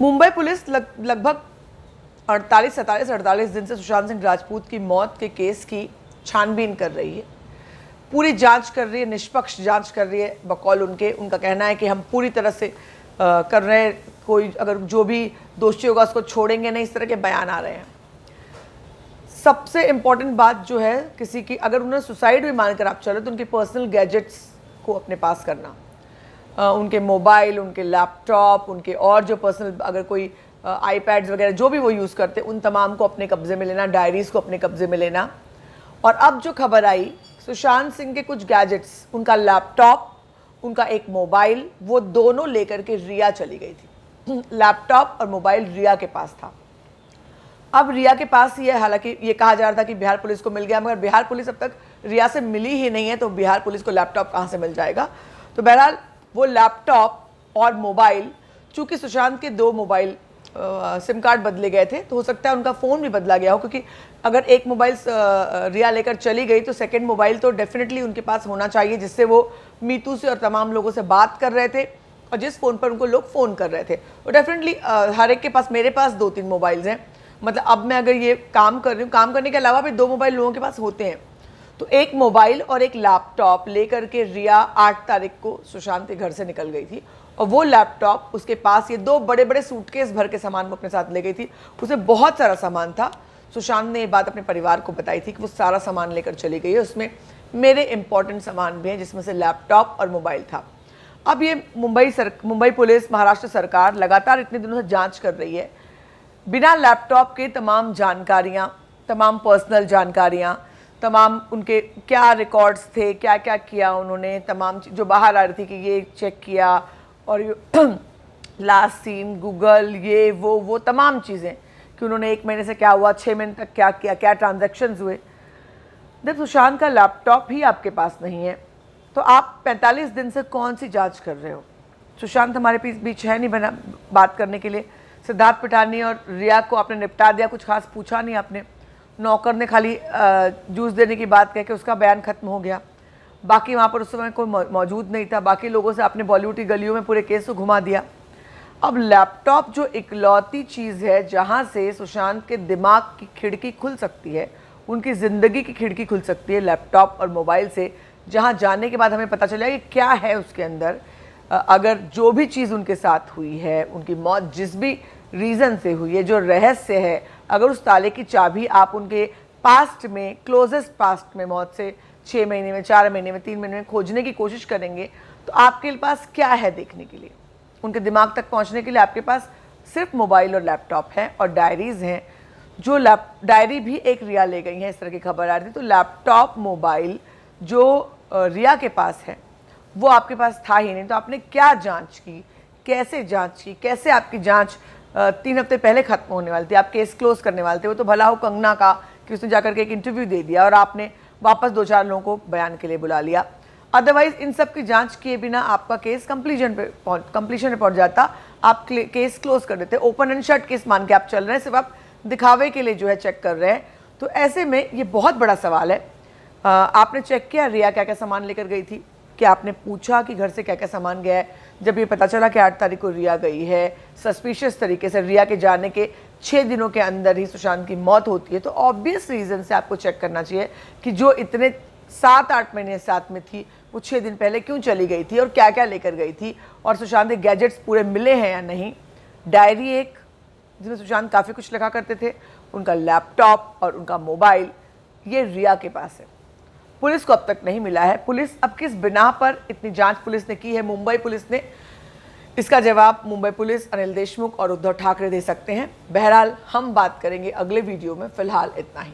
Mumbai police लगभग 48 दिन से सुशांत सिंह राजपूत की मौत के केस की छानबीन कर रही है, पूरी जांच कर रही है, निष्पक्ष जांच कर रही है। बकौल उनका कहना है कि हम पूरी तरह से कर रहे हैं, कोई अगर जो भी दोषी होगा उसको छोड़ेंगे नहीं, इस तरह के बयान आ रहे हैं। सबसे इंपॉर्टेंट बात जो है, किसी की अगर उन्होंने सुसाइड भी मानकर आप चले तो उनके पर्सनल गैजेट्स को अपने पास करना, उनके मोबाइल, उनके लैपटॉप, उनके और जो पर्सनल अगर कोई आईपैड्स वगैरह जो भी वो यूज़ करते उन तमाम को अपने कब्जे में लेना, डायरीज को अपने कब्जे में लेना। और अब जो खबर आई, सुशांत सिंह के कुछ गैजेट्स, उनका लैपटॉप, उनका एक मोबाइल, वो दोनों लेकर के रिया चली गई थी। लैपटॉप और मोबाइल रिया के पास था। अब रिया के पास ही है, हालांकि ये कहा जा रहा था कि बिहार पुलिस को मिल गया, मगर बिहार पुलिस अब तक रिया से मिली ही नहीं है, तो बिहार पुलिस को लैपटॉप कहाँ से मिल जाएगा। तो बहरहाल वो लैपटॉप और मोबाइल, चूंकि सुशांत के 2 मोबाइल सिम कार्ड बदले गए थे, तो हो सकता है उनका फ़ोन भी बदला गया हो, क्योंकि अगर एक मोबाइल रिया लेकर चली गई तो सेकंड मोबाइल तो डेफिनेटली उनके पास होना चाहिए, जिससे वो मीतू से और तमाम लोगों से बात कर रहे थे और जिस फ़ोन पर उनको लोग फ़ोन कर रहे थे। वो डेफिनेटली हर एक के पास, मेरे पास 2-3 मोबाइल्स हैं, मतलब अब मैं अगर ये काम कर रही हूँ, काम करने के अलावा भी 2 मोबाइल लोगों के पास होते हैं। तो एक मोबाइल और एक लैपटॉप लेकर के रिया 8 तारीख को सुशांत के घर से निकल गई थी, और वो लैपटॉप उसके पास, ये 2 बड़े बड़े सूटकेस भर के सामान वो अपने साथ ले गई थी। उसमें बहुत सारा सामान था। सुशांत ने ये बात अपने परिवार को बताई थी कि वो सारा सामान लेकर चली गई है, उसमें मेरे इंपॉर्टेंट सामान भी हैं, जिसमें से लैपटॉप और मोबाइल था। अब ये मुंबई पुलिस, महाराष्ट्र सरकार लगातार इतने दिनों से जाँच कर रही है। बिना लैपटॉप के तमाम जानकारियाँ, तमाम पर्सनल जानकारियाँ, तमाम उनके क्या रिकॉर्ड्स थे, क्या क्या किया उन्होंने, तमाम जो बाहर आ रही थी कि ये चेक किया, और लास्ट सीन, गूगल, ये वो तमाम चीज़ें कि उन्होंने 1 महीने से क्या हुआ, 6 महीने तक क्या किया, क्या ट्रांजैक्शंस हुए। जब सुशांत का लैपटॉप ही आपके पास नहीं है, तो आप 45 दिन से कौन सी जांच कर रहे हो। सुशांत हमारे बीच है नहीं बना बात करने के लिए। सिद्धार्थ पिठानी और रिया को आपने निपटा दिया, कुछ खास पूछा नहीं आपने। नौकर ने खाली जूस देने की बात कह के उसका बयान खत्म हो गया। बाकी वहाँ पर उस समय कोई मौजूद नहीं था। बाकी लोगों से आपने बॉलीवुड की गलियों में पूरे केस को घुमा दिया। अब लैपटॉप जो इकलौती चीज़ है जहाँ से सुशांत के दिमाग की खिड़की खुल सकती है, उनकी ज़िंदगी की खिड़की खुल सकती है, लैपटॉप और मोबाइल से, जहाँ जाने के बाद हमें पता चला कि क्या है उसके अंदर। अगर जो भी चीज़ उनके साथ हुई है, उनकी मौत जिस भी रीज़न से हुई है, जो रहस्य है, अगर उस ताले की चाबी आप उनके पास्ट में, क्लोजेस्ट पास्ट में, मौत से 6 महीने में, 4 महीने में, 3 महीने में खोजने की कोशिश करेंगे, तो आपके पास क्या है देखने के लिए। उनके दिमाग तक पहुंचने के लिए आपके पास सिर्फ मोबाइल और लैपटॉप है और डायरीज़ हैं, जो डायरी भी एक रिया ले गई है, इस तरह की खबर आ रही थी। तो लैपटॉप, मोबाइल जो रिया के पास है वो आपके पास था ही नहीं। तो आपने क्या जांच की, कैसे जांच की, कैसे आपकी जांच 3 हफ्ते पहले खत्म होने वाली थी, आप केस क्लोज करने वाले थे। वो तो भला हो कंगना का कि उसने जाकर के एक इंटरव्यू दे दिया और आपने वापस 2-4 लोगों को बयान के लिए बुला लिया। अदरवाइज इन सब की जांच किए बिना आपका केस कंप्लीशन पे पहुंच जाता, आप केस क्लोज कर देते। ओपन एंड शट केस मान के आप चल रहे हैं, सिर्फ आप दिखावे के लिए जो है चेक कर रहे हैं। तो ऐसे में ये बहुत बड़ा सवाल है। आपने चेक किया रिया क्या क्या सामान लेकर गई थी, क्या आपने पूछा कि घर से क्या क्या सामान गया है। जब ये पता चला कि 8 तारीख को रिया गई है, सस्पिशियस तरीके से, रिया के जाने के 6 दिनों के अंदर ही सुशांत की मौत होती है, तो ऑब्वियस रीज़न से आपको चेक करना चाहिए कि जो इतने 7-8 महीने साथ में थी, वो 6 दिन पहले क्यों चली गई थी और क्या क्या लेकर गई थी, और सुशांत के गैजेट्स पूरे मिले हैं या नहीं। डायरी एक, जिसमें सुशांत काफ़ी कुछ लिखा करते थे, उनका लैपटॉप और उनका मोबाइल, ये रिया के पास है। पुलिस को अब तक नहीं मिला है। पुलिस अब किस बिना पर इतनी जांच पुलिस ने की है, मुंबई पुलिस ने, इसका जवाब मुंबई पुलिस, अनिल देशमुख और उद्धव ठाकरे दे सकते हैं। बहरहाल हम बात करेंगे अगले वीडियो में। फिलहाल इतना ही।